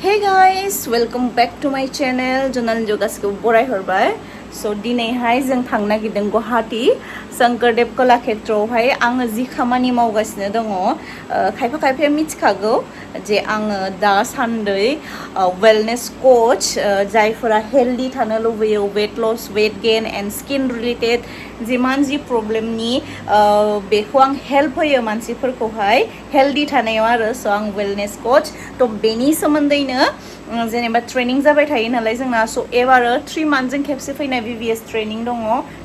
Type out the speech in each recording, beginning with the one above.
Hey guys, welcome back to my channel. Jonal Jogasku Borai Horbai. So dinay hai jeng thang nagideng Guwahati Sankardev Kalakshetraवहाय आङो जि खामानि मावगासिनो दङ खायफा खायफाया मिथिखागौ जे आङो दासान्दै वेलनेस कोच जायफोरा हेल्दी थानो लुबैयो weight loss weight gain and skin related जिमान जि प्रब्लेमनि बेखौ आं हेल्प होयो मानसिफोरखौहाय हेल्दी थानायाव आरो स' आं वेलनेस कोच थ' बेनि सोमोन्दैनो जेनेबा ट्रेनिं जाबाय थायो नालाय जोंना स' एबारो 3 मान्थजों खेबसे फैनाय BBS ट्रेनिं दङ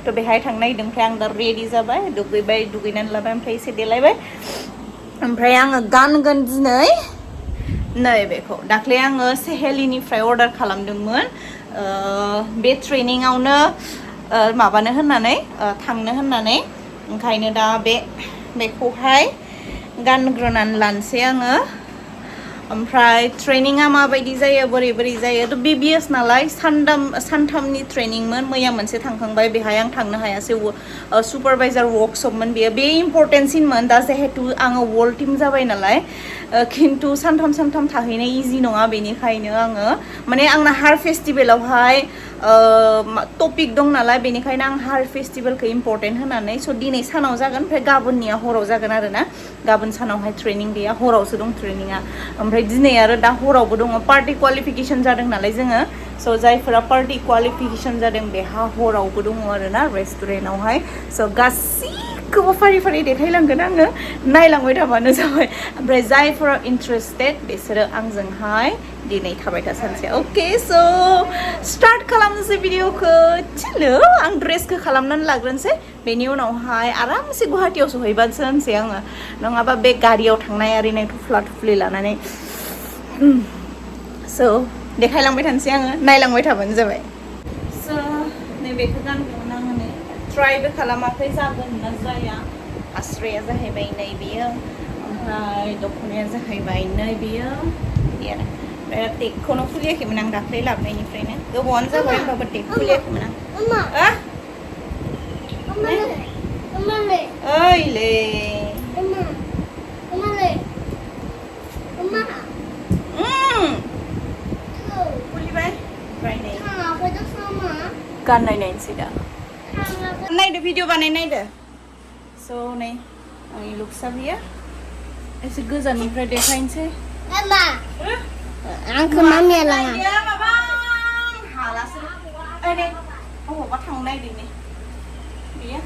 थ' बेहाय थांनो नागिरदों ओमफ्राय आं दा रेडि जाबाय दुगैबाय दुगैनानै लाबाय ओमफ्राय एसे देलायबाय ओमफ्राय आङो गानगोन दिनै नै बेखौ दाख्लै आङो सेहेलिनिफ्राय अर्डार खालामदोंमोन बे ट्रेनिंआवनो माबानो होननानै थांनो होननानै ओंखायनो दा बेखौहाय गानग्रोनानै लानोसै आङो ओमफ्राय ट्रेनिंआ माबायदि जायो बोरै बोरै जायो थ' BBS नालाय सानथामनि ट्रेनिंमोन मैया मोनसे थांखांबाय बेहाय आं थांनो हायासै सुपारभाइजार वर्कशपमोन बे इम्परटेन्टसिनमोन दा जिहेतु आङो वर्ल्ड टीम जाबाय नालाय खिन्थु सानथाम थाहैनाय इजि नङा बेनिखायनो आङो माने आंना हार फेस्टिभेलावहाय टपिक दं नालाय बेनिखायनो आं हार फेस्टिभेलखौ इम्परटेन्ट होनानै स' दिनै सानाव जागोन ओमफ्राय गाबोननिया हराव जागोन आरो ना गाबोन सानावहाय ट्रेनिं गैया हरावसो दं ट्रेनिंआ ओमफ्राय दिनै आरो दा हरावबो दङ पार्टि क्वालिफिकेसन जादों नालाय जोङो स' जायफोरा पार्टि क्वालिफिकेसन जादों बेहा हरावबो दङ आरो ना रेस्टुरेन्टआवहाय स' गासैखौबो फारि फारि देखायलांगोन आङो नायलांबाय थाबानो जाबाय ओमफ्राय जायफोरा इन्टारेस्टेड बिसोरो आंजोंहाय दिनै थाबाय था सानसे अके स' स्टार्ट खालामनोसै भिडिअखौ चलो आं ड्रेसखौ खालामनानै लाग्रोनोसै बेनि उनावहाय आरामसे गुवाहाटियाव सहैबासो होनसै आङो नङाबा बे गारियाव थांनाय आरिनाय थुफ्ला थुफ्लि लानानै स' देखायलांबाय थानोसै आङो नायलांबाय थाबानो जाबाय स' नैबेखौ गानगौमोन आङो नै ट्राइबो खालामाखै जागोन ना जाया आस्राया जाहैबाय नै बेयो ओमफ्राय दख'नाया जाहैबाय नै बेयो बिदि आरो ओमफ्राय टेगखौनो खुलियाखैमोन आं दाख्लै लाबोनायनिफ्रायनो गोबावानो जाबाय होमबाबो टेग खुलियाखैमोन आं ओइले खुलिबाय ओमफ्राय नै गाननाय नायनोसै दा नायदो भिडिअ बानाय नायदो स' नै आंनि लुक्सआ बियो एसे गोजाननिफ्राय देखायनोसै आंखौ मामिया लाङा माबा हालासो ओरै अबावबा थांनो नागिरदों बेयो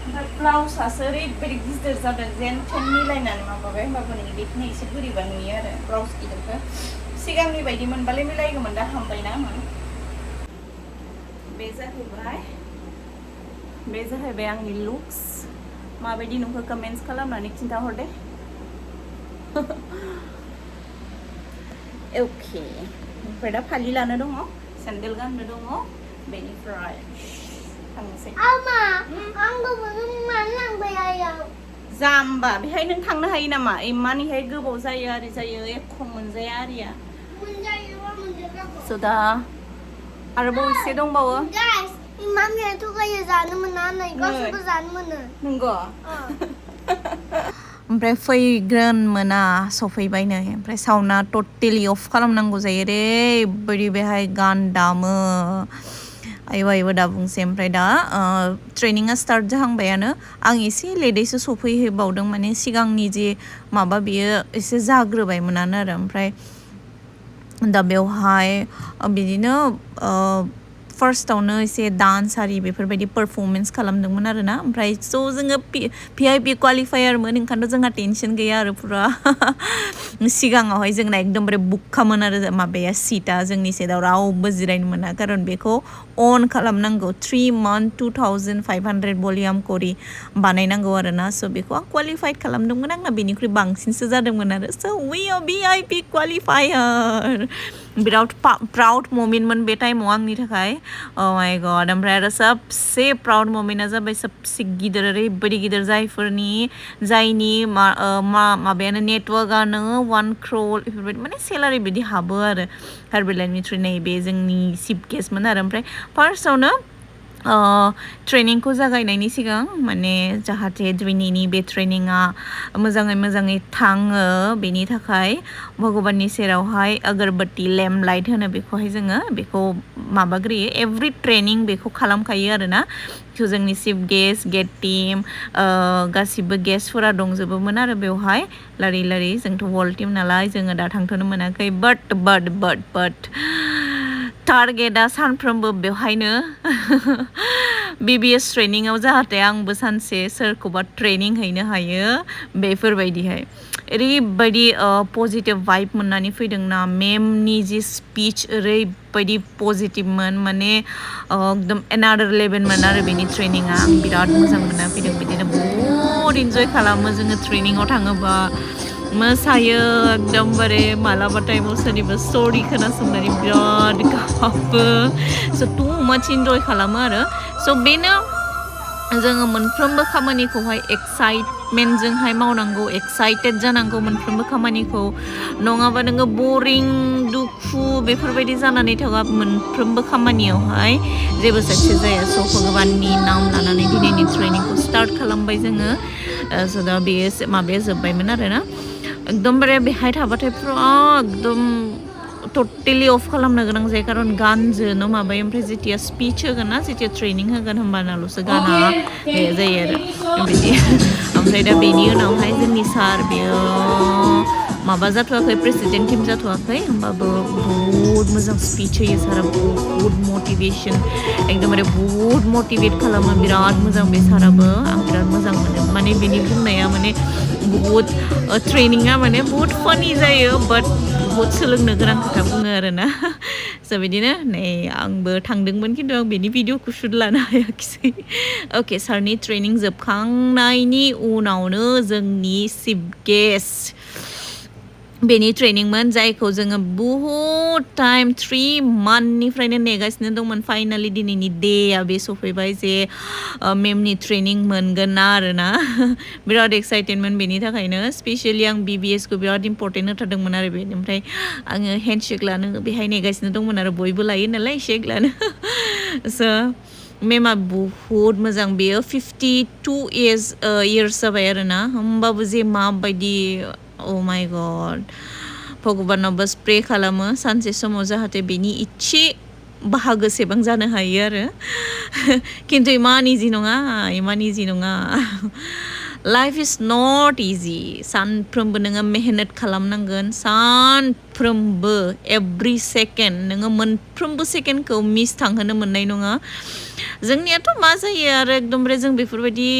ओमफ्राय ब्लाउसआसो ओरैबायदि गिदिर जादों जेन थेन मिलायनानै माबाबाय होमबाबो नों बेखौनो एसे बोरैबा नुयो आरो ब्लाउस गिदिरखौ सिगांनि बायदि मोनबालाय मिलायगौमोन दा हामबायना आङो बे जाहैबाय आंनि लुक्स माबायदि नुखो कमेन्ट्स खालामनानै खिन्थाहर दे अके ओमफ्राय दा फालि लानो दङ सेन्देल गाननो दङ बेनिफ्राय थांनोसै जाम्बा बेहाय नों थांनो हायो नामा इमान इहाय गोबाव जायो आरि जायो एख' मोनजाया आरिया स' दा आरोबाव एसे दंबावो मामियाथ' गायो जानो मोना नै गावसोरबो जानो मोनो नंगौ ओमफ्राय फैग्रोन मोना सफैबाय नै ओमफ्राय साउन्डआ टटेलि अफ खालामनांगौ जायो ओरैबायदि बेहाय गान दामो आयौ दा बुंसै ओमफ्राय दा ट्रेनिंआ स्टार्ट जाहांबायानो आं एसे लेटैसो सफैहैबावदों माने सिगांनि जे माबा बेयो एसे जाग्रोबायमोनानो आरो ओमफ्राय दा बेवहाय बिदिनो फार्स्टआवनो एसे डान्स आरि बेफोरबायदि पारफर्मेन्स खालामदोंमोन आरो ना ओमफ्राय स' जोङो VIP क्वालिफायारमोन ओंखायनोथ' जोंहा टेनसन गैया आरो फुरा सिगाङावहाय जोंना एकदमबारे बुकखामोन आरो माबाया सिटआ जोंनि सेटआव रावबो जिरायनो मोना खारन बेखौ अन खालामनांगौ 3 month 2500 भलिउम करि बानायनांगौ आरो ना स' बेखौ आं क्वालिफाइड खालामदोंमोन आंना बेनिख्रुइ बांसिनसो जादोंमोन आरो स' वी आर VIP क्वालिफायार बिराद प्राउड मोमेन्टमोन बे टाइमाव आंनि थाखाय अ माय गड ओमफ्राय आरो सबसे प्राउड मोमेन्टआ जाबाय सबसे गिदिर ओरैबायदि गिदिर जायनि माबायानो नेटवर्कआनो 1 crore बेफोरबायदि माने सेलारि बिदि हाबो आरो हार्बेलाइटनि थ्रु नैबे जोंनि चिफ गेस्टमोन आरो ओमफ्राय फार्स्टआवनो ट्रेनिंखौ जागायनायनि सिगां माने जाहाथे दिनैनि बे ट्रेनिंआ मोजाङै थाङो बेनि थाखाय भगबाननि सेरावहाय अगरबत्ती लेम्प लाइट होनो बेखौहाय जोङो बेखौ माबाग्रोयो एभ्रि ट्रेनिं बेखौ खालामखायो आरोना जोंनि चिफ गेस्ट गेट टीम गासिबो गेस्टफोरा दंजोबोमोन आरो बेवहाय लारि जोंथ' वर्ल्ड टीम नालाय जोङो दा थांथ'नो मोनाखै बाट टारगेटआ सानफ्रोमबो बेवहायनो BBS ट्रेनिंआव जाहाथे आंबो सानसे सोरखौबा ट्रेनिं हैनो हायो बेफोरबायदिहाय ओरैबायदि पजिटिभ वाइब मोननानै फैदोंना मेमनि जि स्पिच ओरैबायदि पजिटिभमोन माने एकदम एनादार लेभेलमोन आरो बेनि ट्रेनिंआ आं बिराद मोजां मोनना फैदों बिदिनो बहुद इन्जय खालामो जोङो ट्रेनिंआव थाङोबा मोसायो एकदमबारे मालाबा टाइमाव सोरनिबा स्ट'रि खोनासंनानै बिराद गाबो स' टु माच इन्जय खालामो आरो स' बेनो जोङो मोनफ्रोमबो खामानिखौहाय एक्साइटमेन्टजोंहाय मावनांगौ एक्साइटेड जानांगौ मोनफ्रोमबो खामानिखौ नङाबा नोङो बरिं दुखु बेफोरबायदि जानानै थाङा मोनफ्रोमबो खामानियावहाय जेबो साक्सेस जाया स' भगबाननि नाम लानानै दिनैनि ट्रेनिंखौ स्टार्ट खालामबाय जोङो स' दा बेयो माबाया जोब्बायमोन आरोना एकदमबारे बेहाय थाबाथाय फुरा एकदम टटेलि अफ खालामनो गोनां जायो खारन गानजोंनो माबायो ओमफ्राय जेथिया स्पिच होगोन ना जेथिया ट्रेनिं होगोन होमबानाल'सो गाना बे जायो आरो बिदि ओमफ्राय दा बेनि उनावहाय जोंनि सार बेयो माबा जाथ'वाखै प्रेसिडेन्ट टिम जाथ'वाखै होमबाबो बहुद मोजां स्पिच होयो सारा बहुद मटिभेसन एकदमबारे बहुद मटिभेट खालामो बिराद मोजां बे साराबो आं बिराद मोजां मोनो माने बेनि बुंनाया माने बहुद ट्रेनिंआ माने बहुद फानि जायो बाट बहुद सोलोंनो गोनां खोथा बुङो आरोना स' बिदिनो नै आंबो थांदोंमोन खिन्थु आं बेनि भिडिअखौ शुट लानो हायाखिसै अके सारनि ट्रेनिं जोबखांनायनि उनावनो जोंनि चिफ गेस्ट बेनि ट्रेनिंमोन जायखौ जोङो बहुद टाइम 3 मान्थनिफ्रायनो नेगासिनो दंमोन फाइनालि दिनैनि डेआ बे सफैबाय जे मेमनि ट्रेनिं मोनगोन ना आरोना बिराद एक्साइटेडमोन बेनि थाखायनो स्पेसियलि आं BBSखौ बिराद इम्परटेन्ट होथारदोंमोन आरो बेनि ओमफ्राय आङो हेन्डशेक लानो बेहाय नेगासिनो दंमोन आरो बयबो लायो नालाय शेक लानो स' मेमा बहुद मोजां बेयो 52 इयार्स जाबाय आरोना होमबाबो जे माबायदि अ माय गड भगबानावबो प्रे खालामो सानसे समाव जाहाथे बेनि इसे बाहागोसेबां जानो हायो आरो खिन्थु इमान इजि नङा लाइफ इज नट इजि सानफ्रोमबो नोङो मेहनत खालामनांगोन सानफ्रोमबो एभ्रि सेकेन्ड नोङो मोनफ्रोमबो सेकेन्डखौ मिस थांहोनो मोननाय नङा जोंनियाथ' मा जायो आरो एकदमबारे जों बेफोरबायदि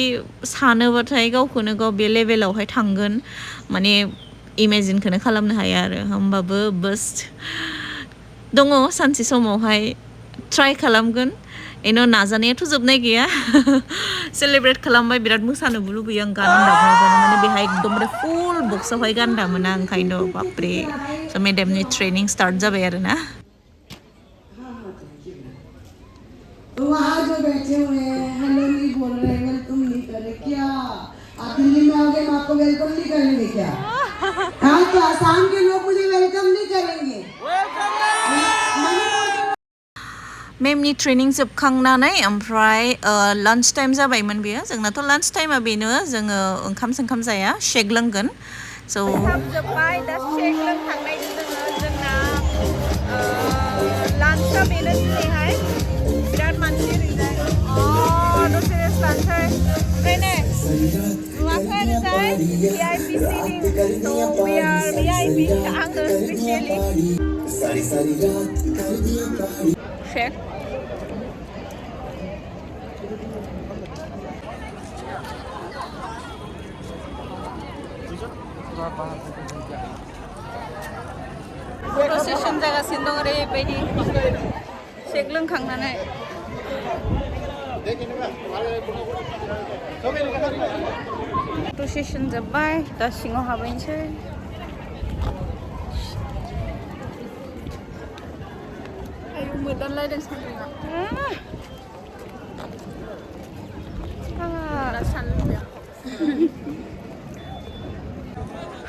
सानोबाथाय गावखौनो गाव बे लेभेलावहाय थांगोन माने इमेजिनखौनो खालामनो हाया आरो होमबाबो बास्ट दङ सानसे समावहाय ट्राइ खालामगोन नाजानायाथ' जोबनाय गैया सेलेब्रेट खालामबाय बिराद मोसानोबो लुबैयो आं गान दामनो माने बेहाय एकदमबारे फुल बक्सआवहाय गान दामोना ओंखायनोथ' बापरे स' मेडामनि ट्रेनिं स्टार्ट जाबाय आरो ना वहाँ जो बैठे हुए हैं हेलो नहीं बोल रहे वेलकम नहीं करे क्या आप दिल्ली में आओगे हम आपको वेलकम नहीं करेंगे क्या हाँ तो आसाम के लोग मुझे वेलकम नहीं करेंगे मेमनि ट्रेनिं जोबखांनानै ओमफ्राय लान्च टाइम जाबायमोन बेयो जोंनाथ' लान्च टाइमा बेनो जोङो ओंखाम सोंखाम जाया शेक लोंगोन स' ओंखाम जोब्बाय दा शेक लोंखांनायनि जोंना लान्चआ बेनो दिनैहाय बिराद मानसि ओरैजाय दसे रेस्ट लानोसै ओमफ्राय ने नुवाखै ओरैजाय VIP सिटिं स' we are VIP आङो स्पेसियेलि शेक फट' सेसन जागासिनो दं ओरैबायदि शेक लोंखांनानै फट' सेसन जोब्बाय दा सिङाव हाबहैनोसै मोदानलायदों सान्दुङा दा सान्दुं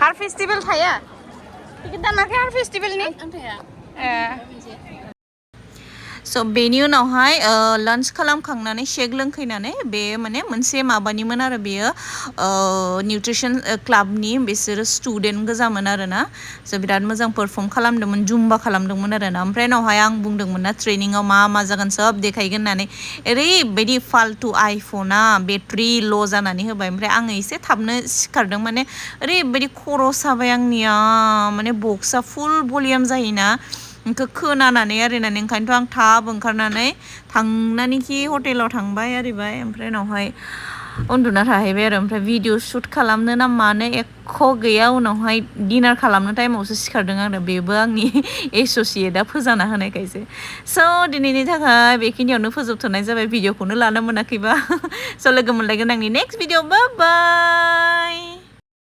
हार फेस्टिभेल थाया टिकेट दानाखै हार फेस्टिभेलनि आं थाया स' बेनि उनावहाय लान्च खालामखांनानै शेक लोंखैनानै बे माने मोनसे माबानिमोन आरो बेयो निउट्रिसन क्लाबनि बिसोरो स्टुडेन्ट गोजामोन आरो ना स' बिराद मोजां पारफर्म खालामदोंमोन जुम्बा खालामदोंमोन आरो ना ओमफ्राय उनावहाय आं बुंदोंमोन ना ट्रेनिङाव मा जागोन सोब देखायगोन होननानै ओरैबायदि फाल्तु आइफना बेटारि ल' जानानै होबाय ओमफ्राय आङो एसे थाबनो सिखारदों माने ओरैबायदि खर' साबाय आंनिया माने बक्सआ फुल भलिउम जायोना इखौ खोनानानै आरिनानै ओंखायनोथ' आं थाब ओंखारनानै थांनानैखि हटेलाव थांबाय आरिबाय ओमफ्राय उनावहाय उन्दुना थाहैबाय आरो ओमफ्राय भिडिअ शुट खालामनो ना मानो एख' गैया उनावहाय डिनार खालामनो टाइमावसो सिखारदों आरो बेबो आंनि एस'सियेटआ फोजाना होनायखायसो स' दिनैनि थाखाय बेखिनियावनो फोजोबथ'नाय जाबाय भिडिअखौनो लानो मोनाखैबा स' लोगो मोनलायगोन आंनि नेक्स्ट भिडिअ बाय